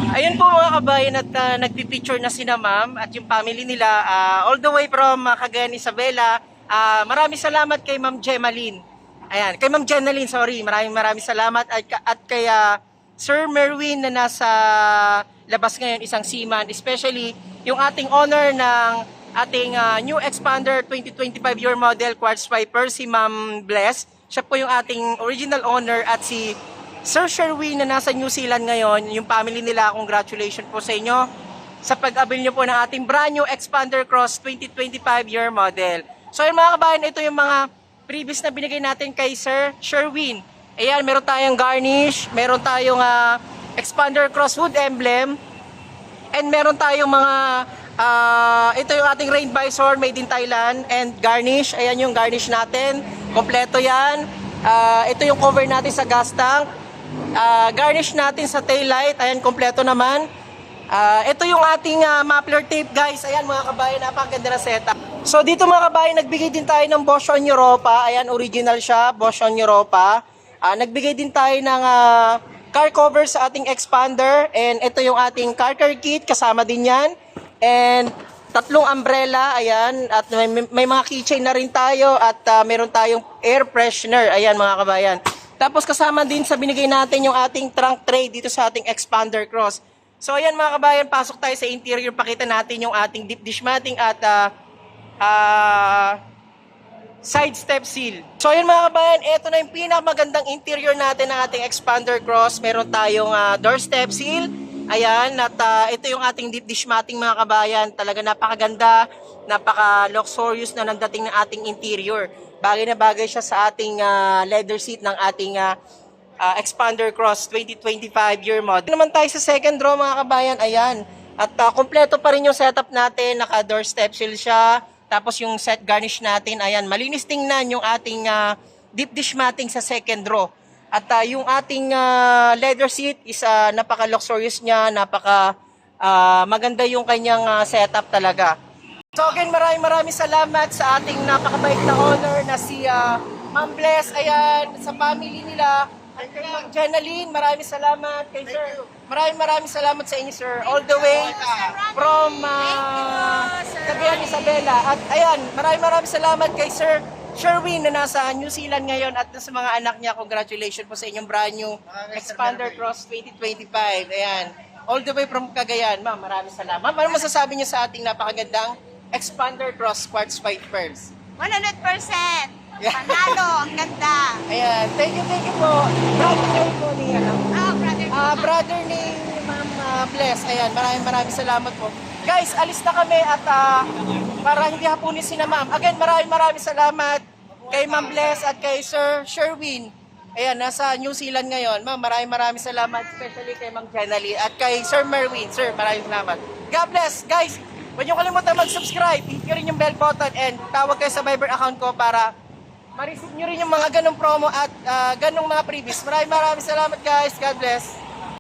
Ayun po mga kabayan at nagpipicture na sina ma'am at yung family nila all the way from Cagayan Isabela. Maraming salamat kay Ma'am Gemaline. Ayan, kay Ma'am Jenaline, sorry. Maraming salamat at kay Sir Merwin na nasa labas ngayon, isang seaman. Especially yung ating owner ng ating new Expander 2025 year model quartz viper, si Ma'am Bless. Siya po yung ating original owner at si Sir Sherwin na nasa New Zealand ngayon, yung family nila, congratulations po sa inyo sa pag-avail nyo po ng ating brand new Expander Cross 2025 year model. So yun mga kabayan, ito yung mga previous na binigay natin kay Sir Sherwin. Ayan, meron tayong garnish, meron tayong Expander Cross wood emblem, and meron tayong mga, ito yung ating rain visor made in Thailand and garnish. Ayan yung garnish natin, kompleto yan. Ito yung cover natin sa gas tank. Garnish natin sa tail light, ayan, kompleto naman. Ito yung ating muffler tape guys, ayan mga kabayan, napakaganda na setup. So dito mga kabayan, nagbigay din tayo ng Bosch on Europa, ayan, original siya, Bosch on Europa. Nagbigay din tayo ng car cover sa ating Expander, and ito yung ating car kit, kasama din yan. And tatlong umbrella, ayan, at may mga keychain na rin tayo, at meron tayong air freshener, ayan mga kabayan. Tapos kasama din sa binigay natin yung ating trunk tray dito sa ating Expander Cross. So ayan mga kabayan, pasok tayo sa interior, pakita natin yung ating deep dish matting at side step seal. So ayan mga kabayan, ito na yung pinakamagandang interior natin ng ating Expander Cross. Meron tayong door step seal. Ayan, at ito yung ating deep dish matting mga kabayan. Talaga napakaganda, napaka-luxurious na nandating ng ating interior. Bagay na bagay siya sa ating leather seat ng ating Expander Cross 2025 year model. Naman tayo sa second row mga kabayan, ayan. At kompleto pa rin yung setup natin, naka-door step seal siya. Tapos yung set garnish natin, ayan, malinis tingnan yung ating deep dish matting sa second row. At yung ating leather seat is napaka-luxurious niya, maganda yung kanyang setup talaga. So again, maraming salamat sa ating napakabait na owner na si Ma'am Bless, ayan, sa family nila. At kay Ma'am Jenaline, maraming salamat kay Sir. Maraming salamat sa inyo, Sir. All the way from Cagayan Isabela. At ayan, maraming salamat kay Sir Sherwin na nasa New Zealand ngayon at sa mga anak niya. Congratulations po sa inyong brand new Expander Cross 2025. Ayan, all the way from Cagayan. Ma'am, maraming salamat. Ma'am, ano masasabi niyo sa ating napakagandang Expander Cross quartz fibers? 100%! Panalo, ang ganda! Ayan, thank you po. Brother po ni, brother. brother ni Ma'am Bless. Ayan, maraming salamat po. Guys, alis na kami at para hindi hapunin si na Ma'am. Again, maraming salamat kay Ma'am Bless at kay Sir Sherwin. Ayan, nasa New Zealand ngayon. Ma'am, maraming salamat, especially kay Ma'am Jenaline at kay Sir Merwin. Sir, maraming salamat. God bless, guys. Huwag niyo kalimutan mag-subscribe, hit nyo rin yung bell button, and tawag kayo sa Viber account ko para ma-receive nyo rin yung mga ganong promo at ganong mga previous. Maraming salamat guys. God bless.